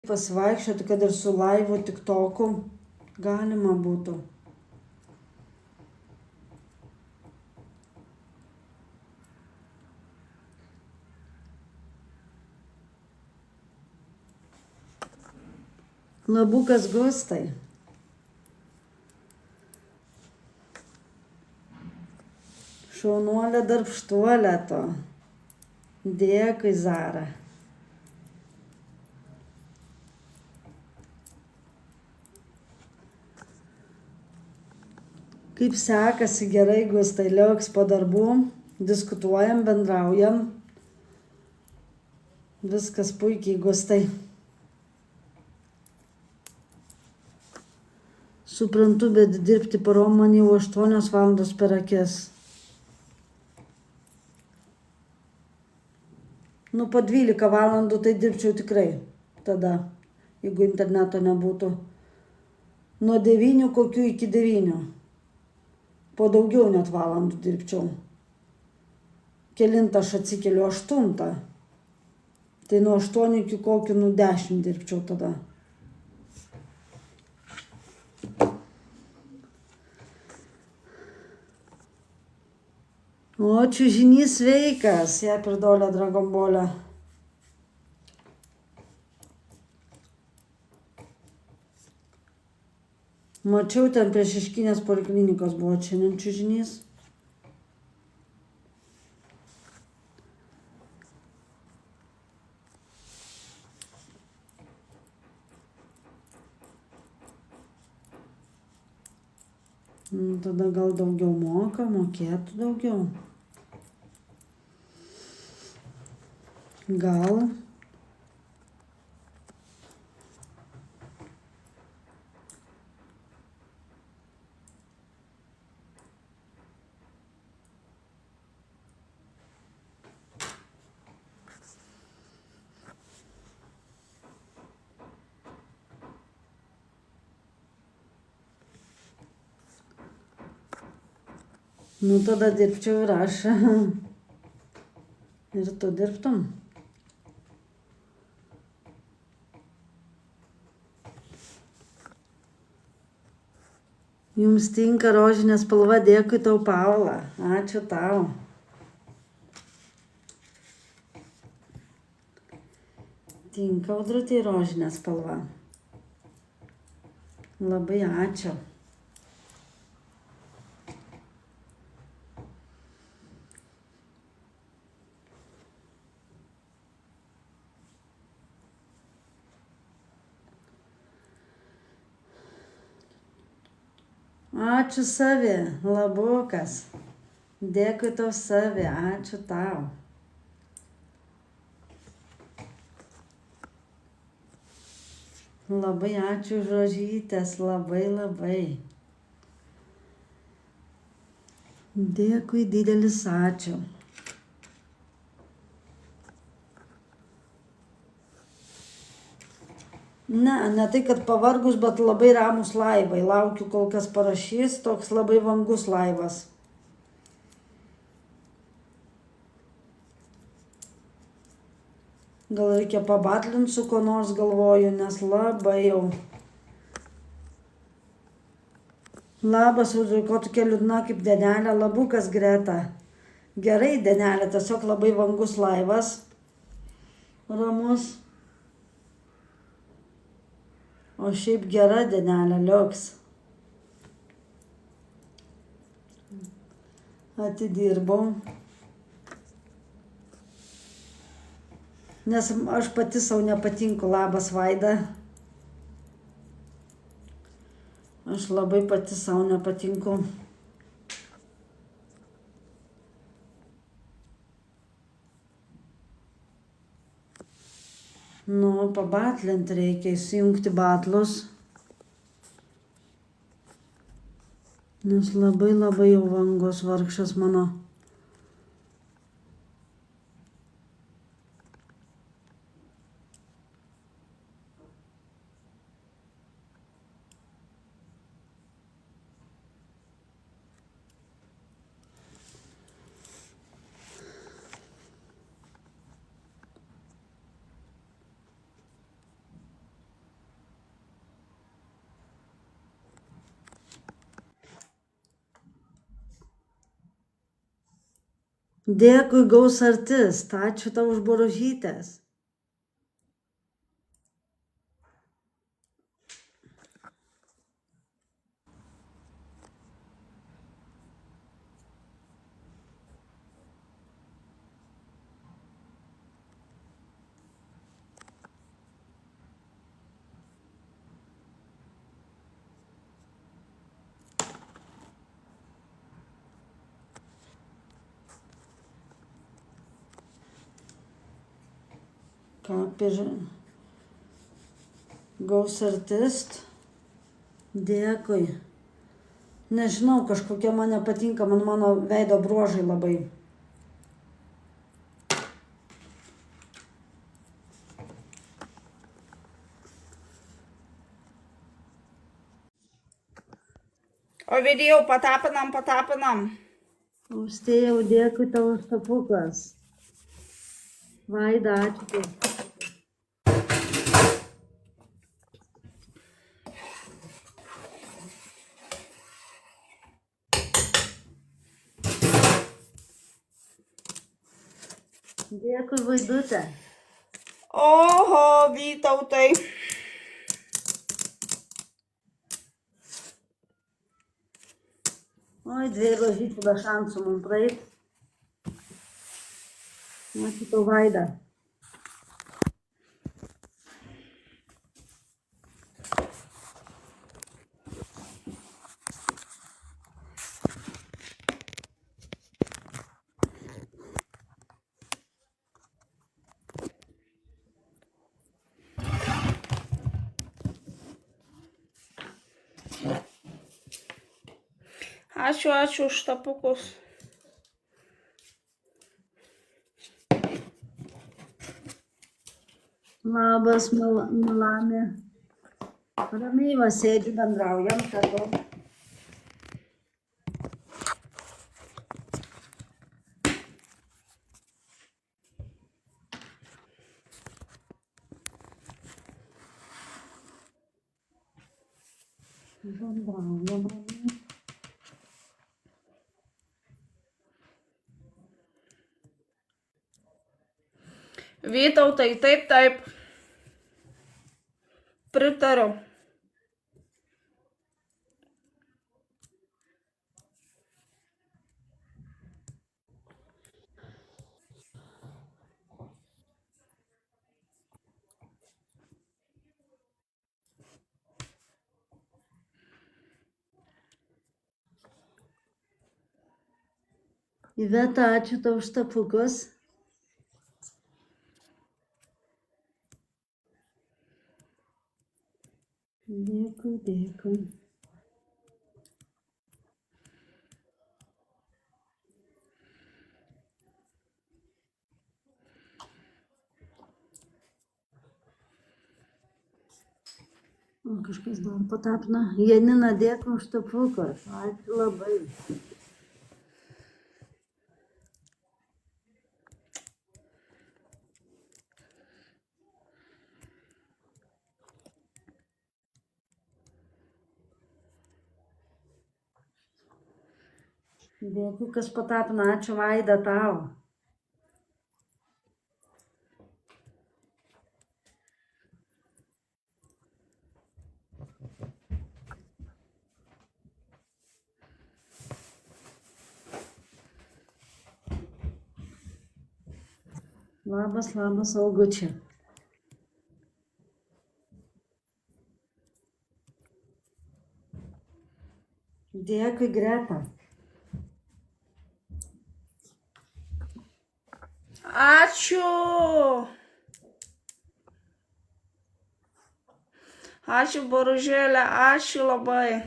Pasivaikščioti, kad ir su laivu tiktoku galima būtų. Labukas Gustai. Šaunuolė darbštuolė to. Dėkui, Zara. Kaip sekasi gerai, Gustai, liuks po darbų, diskutuojam, bendraujam. Viskas puikiai, Gustai. Suprantu, bet dirbti parom man jau 8 valandos per akis. Po 12 valandų tai dirbčiau tikrai tada, jeigu interneto nebūtų. Nuo 9 kokių iki 9. Po daugiau net valandų dirbčiau. Kelintą aš atsikeliu 8. Tai nuo 8 iki kokių 10 dirbčiau tada. O, čiužinys sveikas, ją pridolė Dragonbolė. Mačiau, ten prie Šeškinės poliklinikos buvo šiandien čiužinys. Tada gal daugiau moka, mokėtų daugiau. Gal. Tada dirbčiau ir aš. Ir tu dirbtum. Jums tinka rožinė spalva, dėkui tau, Paula. Ačiū tau. Tinka Audrutei rožinė spalva. Labai ačiū. Ačiū Savi, Labukas. Dėkui tau, Savi, ačiū tau. Labai ačiū už rožytės, labai. Dėkui, didelis ačiū. Ne tai, kad pavargus, bet labai ramus laivai. Laukiu, kol kas parašys, toks labai vangus laivas. Gal reikia pabatlinti su ko nors, galvoju, nes labai jau. Labas, Audriui, ko tokia liūdna kaip Denelė, Labukas Greta. Gerai, Denelė, tiesiog labai vangus laivas. Ramus. O šiaip gera Denelė, liuks. Atidirbau. Nes aš pati savo nepatinku, labas Vaida. Aš labai pati savo nepatinku. Pabatlint reikia, įsijungti batlus. Nes labai jau vangus vargšas mano. Dėkui, gaus artist. Ačiū tau už boružytės. Ką gaus artist. Dėkui. Nežinau, kažkokia man nepatinka, mano veido bruožai labai. Ovidijau, patapinam. Austėjau, dėkui tau už tapukas. Vaida, ačiū tau. Dėkui, Vaidutė. Oho, Vytautai. Oi, 2 rožyčių be šansų mums praeit. Ačiū tau, Vaida. Ačiū už tapukus. Labas, Milamė. Ramiai va sėdžiu, bendraujam, sakau. Bendraujam, ramiai. Vytautai, taip. Pritariu. Iveta, ačiū tau už tapukus. Dėkui. O, kažkas dar patapino. Janina, dėkui už tapukus. Ačiū labai. Dėkui, kas patapino. Ačiū, Vaida, tau. Labas, Augučiai. Dėkui, Greta. Ačiū, boružėlė, ačiū labai.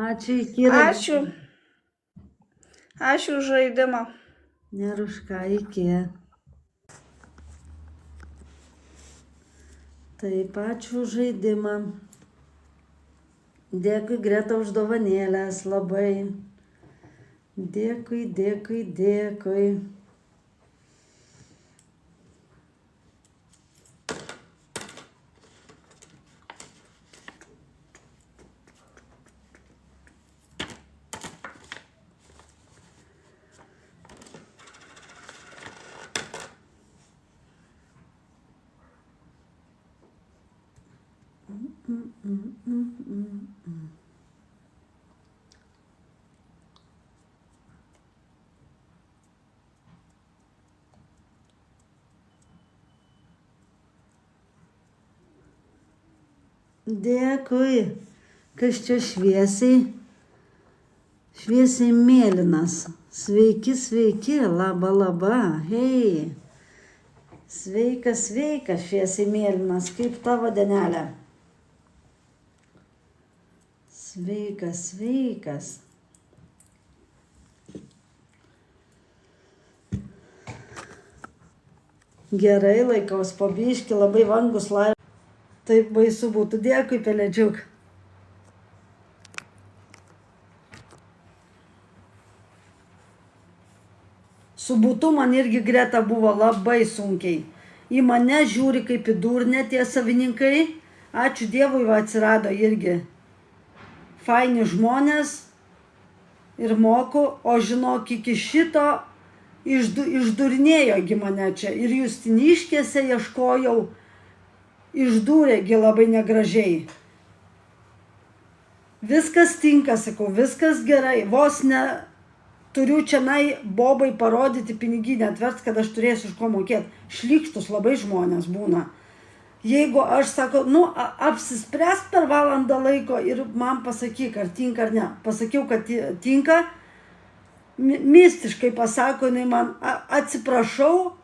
Ačiū, Ikira. Ačiū už žaidimą. Nėra už ką, iki. Taip, ačiū už žaidimą. Dėkui, Greta, už dovanėlės labai. Dėkui. Dėkui. Kas čia šviesiai? Šviesiai mėlynas. Sveiki, sveiki, laba, laba. Hei. Sveikas, sveikas, šviesiai mėlynas. Kaip tavo dienelė? Sveikas, sveikas. Gerai, laikaus po biškį, labai vangus laivas. Taip baisu būtų. Dėkui, pelėdžiuk. Su būtu man irgi greta buvo labai sunkiai. Į mane žiūri kaip į durnę tie savininkai. Ačiū Dievui, va atsirado irgi faini žmonės ir moku, o žinok, iki šito išdurinėjogi mane čia. Ir Justiniškėse ieškojau, išdūrėgi labai negražiai. Viskas tinka, sakau, viskas gerai, vos ne turiu čianai bobai parodyti piniginę atvers, kad aš turėsiu iš ko mokėti. Šlykštus labai žmonės būna. Jeigu aš sakau, apsispręs per valandą laiko ir man pasakyk, ar tinka ar ne. Pasakiau, kad tinka, mistiškai pasako, jinai man atsiprašau,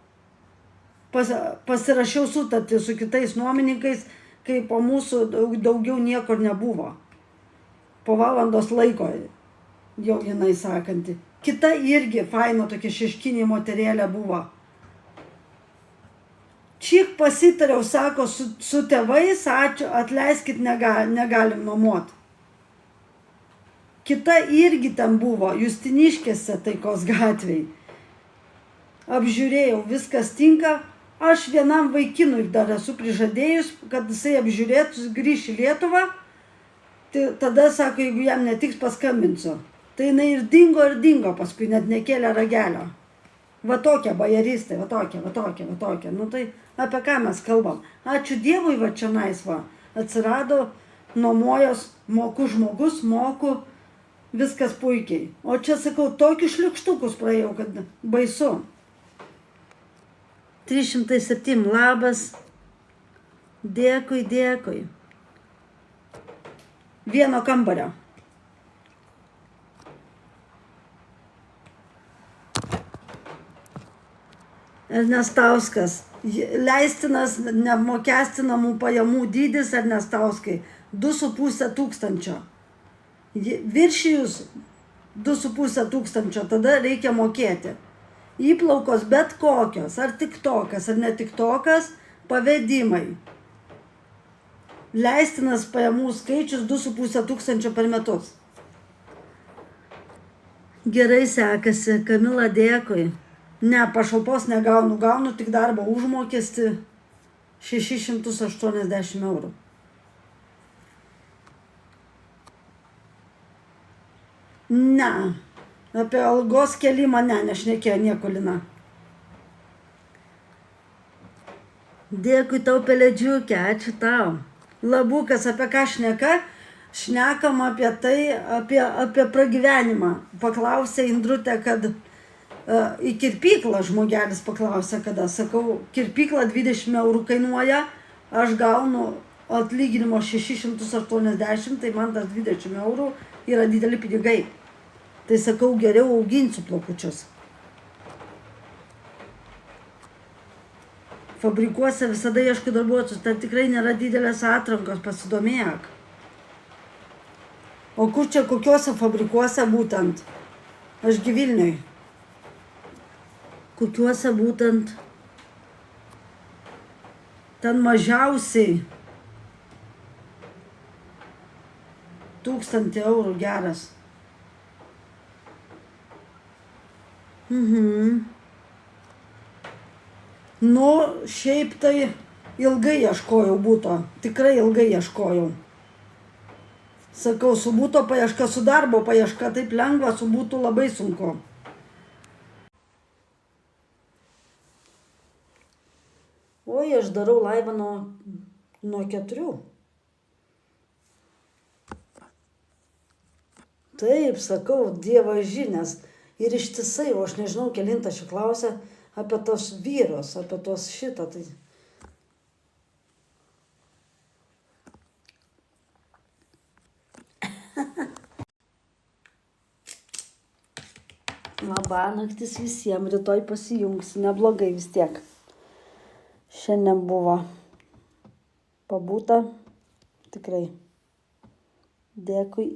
pasirašiau sutartį su kitais nuomininkais, kai po mūsų daugiau niekur nebuvo. Po valandos laiko jau jinai sakanti. Kita irgi faina tokia šeškinė moterėlė buvo. Čik pasitariau, sako, su tėvais, ačiū, atleiskit, negalim nuomot. Kita irgi ten buvo, Justiniškėse Taikos gatvėj. Apžiūrėjau, viskas tinka. Aš vienam vaikinui dar esu prižadėjus, kad jisai apžiūrėtų, grįš į Lietuvą. Tai tada, sako, jeigu jam netiks, paskambinsiu. Tai jinai ir dingo, paskui net nekėlė ragelio. Va tokia bajarystė, va tokia. Nu tai apie ką mes kalbam? Ačiū Dievui, va čionais va. Atsirado nuomojos, moku žmogus, moku, viskas puikiai. O čia, sakau, tokius šliukštukus praėjau, kad baisu. 307, labas. Dėkui, dėkui. Vieno kambario. Ernestauskas. Leistinas neapmokestinamų pajamų dydis Ernestauskai 2,5 tūkstančio. Viršijus 2,5 tūkstančio, tada reikia mokėti. Įplaukos bet kokios, ar tiktokas, ar netiktokas, pavedimai. Leistinas pajamų skaičius 2,5 tūkstančio per metus. Gerai sekasi, Kamila, dėkui. Ne, pašalpos negaunu, gaunu tik darbo užmokestį 680 eurų. Ne, apie algos kelimą nešnekėjo nieko, Lina. Dėkui tau, pelėdžiukė, ačiū tau. Labukas, apie ką šneka? Šnekam apie tai, apie pragyvenimą. Paklausė Indrutė, kad į kirpyklą žmogelis paklausė, kada. Sakau, kirpykla 20 eurų kainuoja, aš gaunu atlyginimo 680, tai man tas 20 eurų yra dideli pinigai. Tai sakau, geriau auginsiu plaukučius. Fabrikuose visada ieškai darbuotojus, tai tikrai nėra didelės atrankos, pasidomėk. O kur čia kokiuose fabrikuose būtent? Ašgi Vilniuj. Kokiuose būtent? Ten mažiausiai 1000 eurų geras. Nu, šiaip tai ilgai ieškojau būto, tikrai ilgai ieškojau. Sakau, su būto paieška, su darbo paieška taip lengva, su būtų labai sunku. Oi, aš darau laivą nuo 4. Taip, sakau, Dievo žinias. Ir ištisai, o aš nežinau, kelintą šį klausia apie tos vyrus, apie tos šitą. Tai... Labanaktis visiems, rytoj pasijungsiu, neblogai vis tiek. Šiandien buvo pabūta, tikrai. Dėkui.